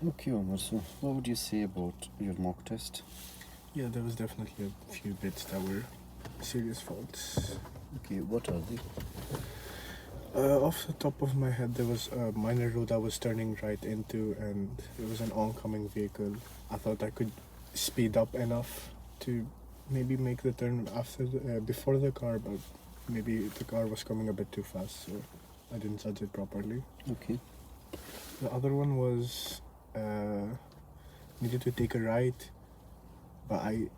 Okay, Umar, so what would you say about your mock test? Yeah, there was definitely a few bits that were serious faults. Okay, what are they? Off the top of my head, there was a minor road I was turning right into, and it was an oncoming vehicle. I thought I could speed up enough to maybe make the turn before the car, but maybe the car was coming a bit too fast, so I didn't judge it properly. Okay. The other one was needed to take a right, but I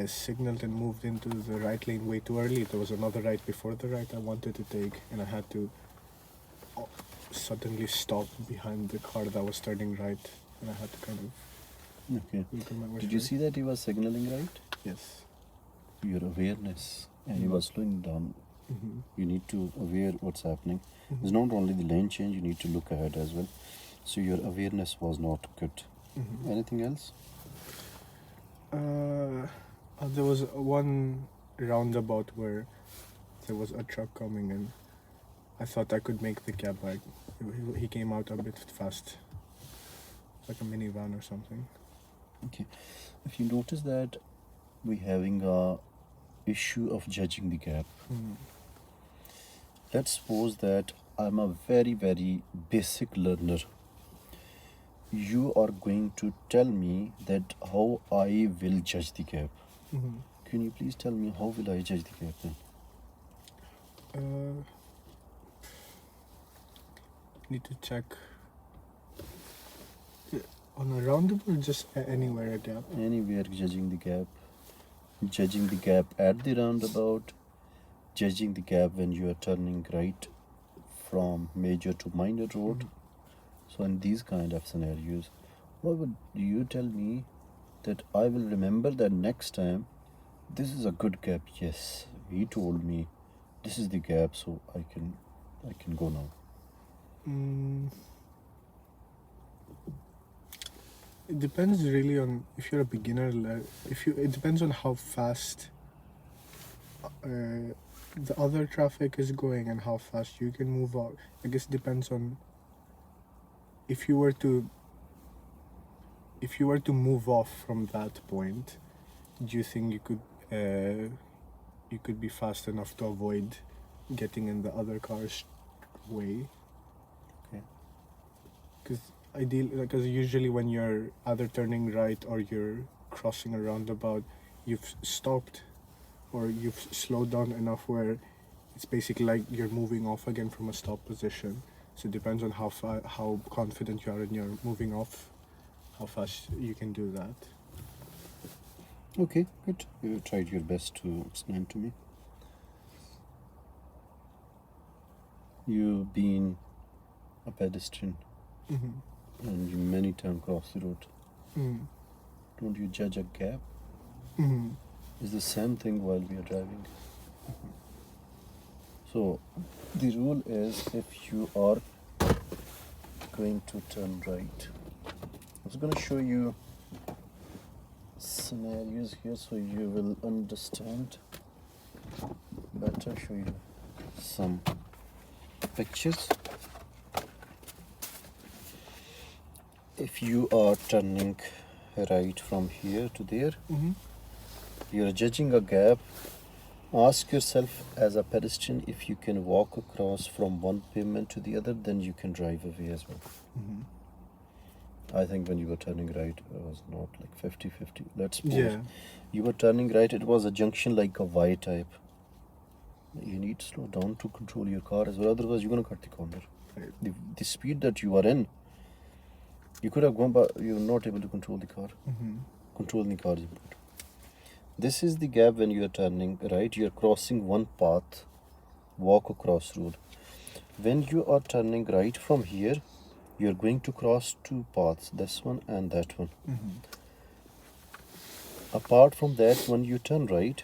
signaled and moved into the right lane way too early. There was another right before the right I wanted to take, and I had to suddenly stop behind the car that was turning right, and I had to kind of Okay. wiggle my way Did you through. see that he was signaling right? Yes. Your awareness, and he was slowing down. Mm-hmm. You need to aware what's happening. Mm-hmm. It's not only the lane change, you need to look ahead as well. So your awareness was not good. Mm-hmm. Anything else? There was one roundabout where there was a truck coming, and I thought I could make the gap. Like he came out a bit fast, like a minivan or something. Okay. If you notice that we're having a issue of judging the gap. Let's suppose that I'm a very, very basic learner. You are going to tell me that how I will judge the gap. Mm-hmm. Can you please tell me how will I judge the gap then? Need to check on a roundabout, just anywhere a gap. Anywhere judging the gap. Judging the gap at the roundabout. Judging the gap when you are turning right from major to minor road. So in these kind of scenarios, what would you tell me that I will remember that next time this is a good gap? Yes, he told me this is the gap, so I can go now. It depends really on if you're a beginner. It depends on how fast the other traffic is going and how fast you can move out. I guess it depends on if you were to move off from that point. Do you think you could be fast enough to avoid getting in the other car's way? Okay. Because usually when you're either turning right or you're crossing a roundabout, you've stopped or you've slowed down enough where it's basically like you're moving off again from a stop position. So it depends on how confident you are in your moving off, how fast you can do that. Okay, good. You tried your best to explain to me. You've been a pedestrian Mm-hmm. and you many times cross the road. Mm-hmm. Don't you judge a gap? Mm-hmm. It's the same thing while we are driving. So the rule is if you are going to turn right, I'm just going to show you scenarios here so you will understand better. Show you some pictures. If you are turning right from here to there, Mm-hmm. you're judging a gap. Ask yourself as a pedestrian if you can walk across from one pavement to the other, then you can drive away as well. Mm-hmm. I think when you were turning right, it was not like 50-50. Let's suppose Yeah. you were turning right, it was a junction like a Y type. You need to slow down to control your car as well, otherwise you're going to cut the corner. Right. The speed that you are in, you could have gone, but you're not able to control the car. Mm-hmm. Controlling the car is important. This is the gap when you are turning right. You are crossing one path, walk across road. When you are turning right from here, you are going to cross two paths, this one and that one. Mm-hmm. Apart from that, when you turn right,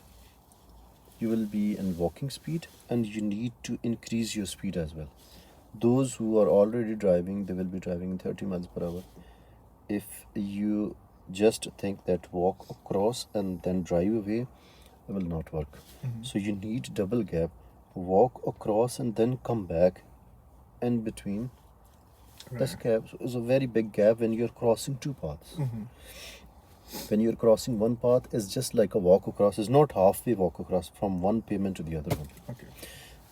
you will be in walking speed and you need to increase your speed as well. Those who are already driving, they will be driving 30 miles per hour. If you just think that walk across and then drive away, it will not work. Mm-hmm. So you need double gap, walk across and then come back in between This Right. gap is a very big gap when you're crossing two paths. Mm-hmm. When you're crossing one path, it's just like a walk across. It's not halfway walk across from one pavement to the other one. Okay.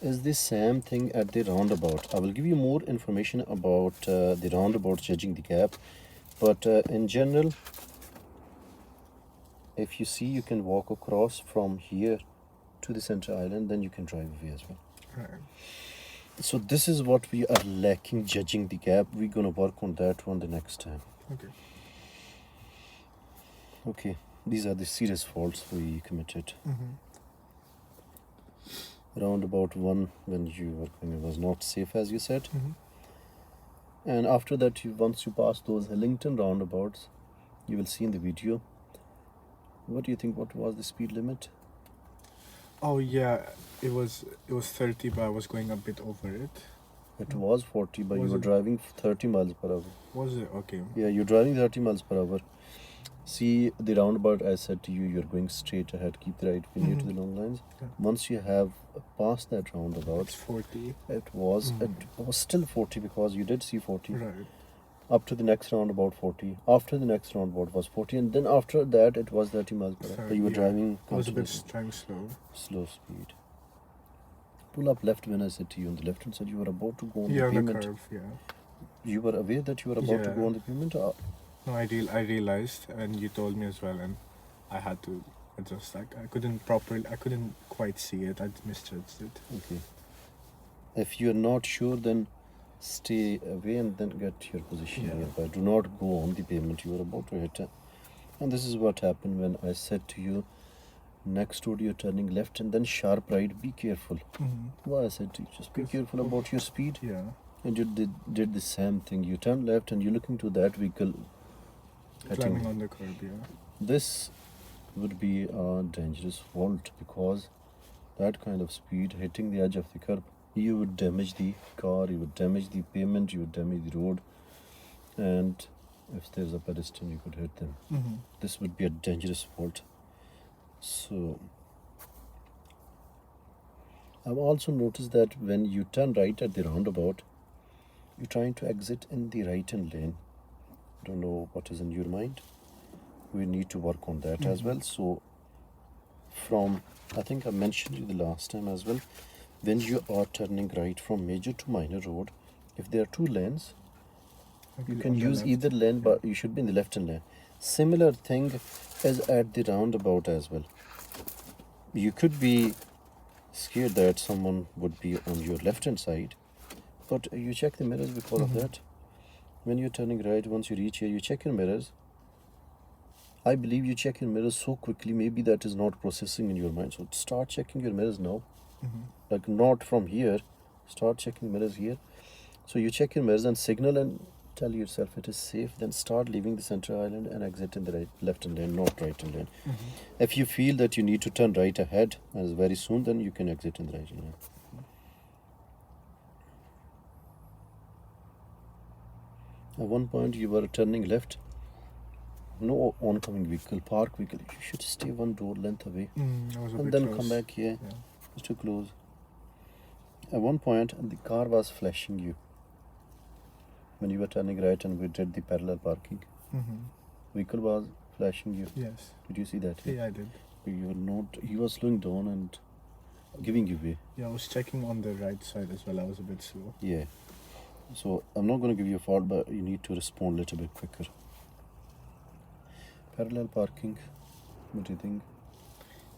Is the same thing at the roundabout. I will give you more information about the roundabout judging the gap, but in general, if you see you can walk across from here to the center island, then you can drive away as well. Right. So this is what we are lacking judging the gap. We're gonna work on that one the next time. Okay. Okay, these are the serious faults we committed. Mm-hmm. Roundabout one, when you were going, it was not safe as you said. Mm-hmm. And after that, once you pass those Hillington roundabouts, you will see in the video. What do you think? What was the speed limit? Oh yeah, it was 30, but I was going a bit over it. It was 40, but Was you were it? driving 30 miles per hour. Was it? Okay. Yeah, you're driving 30 miles per hour. See the roundabout, I said to you, you're going straight ahead, keep the right way near to the long lines. Yeah. Once you have passed that roundabout, It's 40. it was still 40 because you did see 40. Right. Up to the next roundabout 40. After the next roundabout was 40, and then after that it was 30 miles per hour. But you were Yeah. driving I was a bit continuously. driving slow. Slow speed. Pull up left when I said to you on the left hand side, you were about to go on Yeah, the on the pavement. curve. Yeah. You were aware that you were about to Yeah. go on the pavement? No, I realized, and you told me as well, and I had to adjust. Like I couldn't quite see it. I misjudged it. Okay. If you're not sure, then stay away and then get your position Yeah. nearby. Do not go on the pavement you are about to hit. And this is what happened when I said to you, next road you're turning left and then sharp right, be careful. Mm-hmm. Well, I said to you, just be careful about your speed. Yeah. And you did the same thing. You turned left and you're looking to that vehicle Climbing hitting. on the curb. Yeah. This would be a dangerous fault because that kind of speed hitting the edge of the curb, you would damage the car, you would damage the pavement, you would damage the road, and if there's a pedestrian, you could hit them. Mm-hmm. This would be a dangerous fault. So I've also noticed that when you turn right at the roundabout, you're trying to exit in the right-hand lane. I don't know what is in your mind. We need to work on that as well. So from, I think I mentioned you the last time as well, when you are turning right from major to minor road, if there are two lanes, you can On the use left. either lane, but you should be in the left-hand lane. Similar thing is at the roundabout as well. You could be scared that someone would be on your left-hand side, but you check the mirrors because of that. When you're turning right, once you reach here, you check your mirrors. I believe you check your mirrors so quickly, maybe that is not processing in your mind. So start checking your mirrors now. Like not from here, start checking mirrors here. So you check your mirrors and signal and tell yourself it is safe, then start leaving the center island and exit in the right, left-hand lane, not right-hand lane. If you feel that you need to turn right ahead as very soon, then you can exit in the right lane. At one point you were turning left, no oncoming vehicle, park vehicle, you should stay one door length away I was a and bit then close. come back here. Yeah. It's too close. At one point the car was flashing you when you were turning right and we did the parallel parking. Vehicle was flashing you. Yes. Did you see that? Yeah, I did. You were not, he was slowing down and giving you way. Yeah, I was checking on the right side as well. I was a bit slow. Yeah. So I'm not going to give you a fault, but you need to respond a little bit quicker. Parallel parking, what do you think?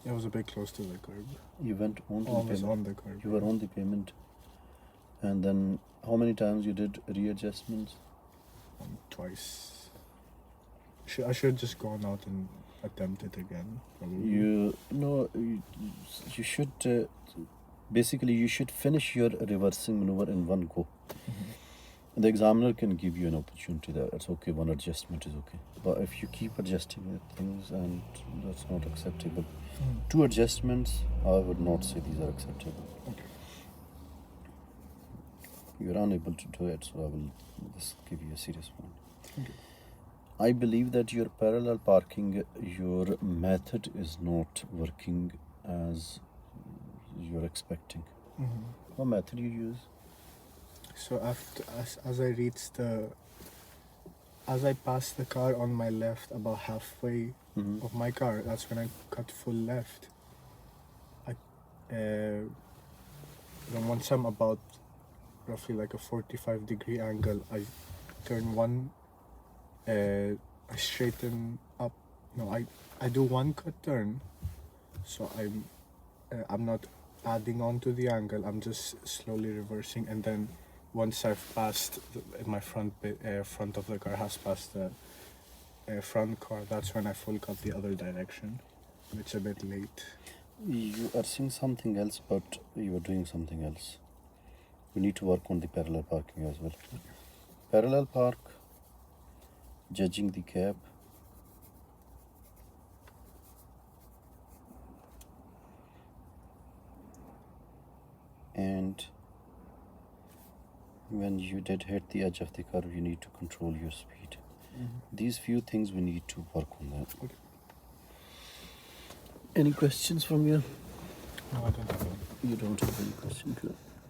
Yeah, I was a bit close to the curb. You went on to the Almost pavement. on the curb. You were on the pavement. And then how many times you did readjustments? Twice. I should have just gone out and attempt it again. Probably. You should basically you should finish your reversing maneuver in one go. The examiner can give you an opportunity that it's okay, one adjustment is okay. But if you keep adjusting things, and that's not acceptable. Two adjustments, I would not say these are acceptable. Okay. You're unable to do it, so I will just give you a serious one. Okay. I believe that your parallel parking, your method is not working as you're expecting. What method you use? So as I reached as I passed the car on my left, about halfway Mm-hmm. of my car, that's when I cut full left. Then once I'm about roughly like a 45-degree angle, I turn one, I straighten up. No, I do one cut turn, so I'm not adding on to the angle. I'm just slowly reversing, and then once I've passed my front of the car has passed the front car, that's when I full cut the other direction. It's a bit late. You are seeing something else, but you are doing something else. We need to work on the parallel parking as well. Parallel park, judging the gap. And when you did hit the edge of the curve, you need to control your speed. These few things we need to work on that. Okay. Any questions from you? No, I don't have any. You don't have any questions. Good.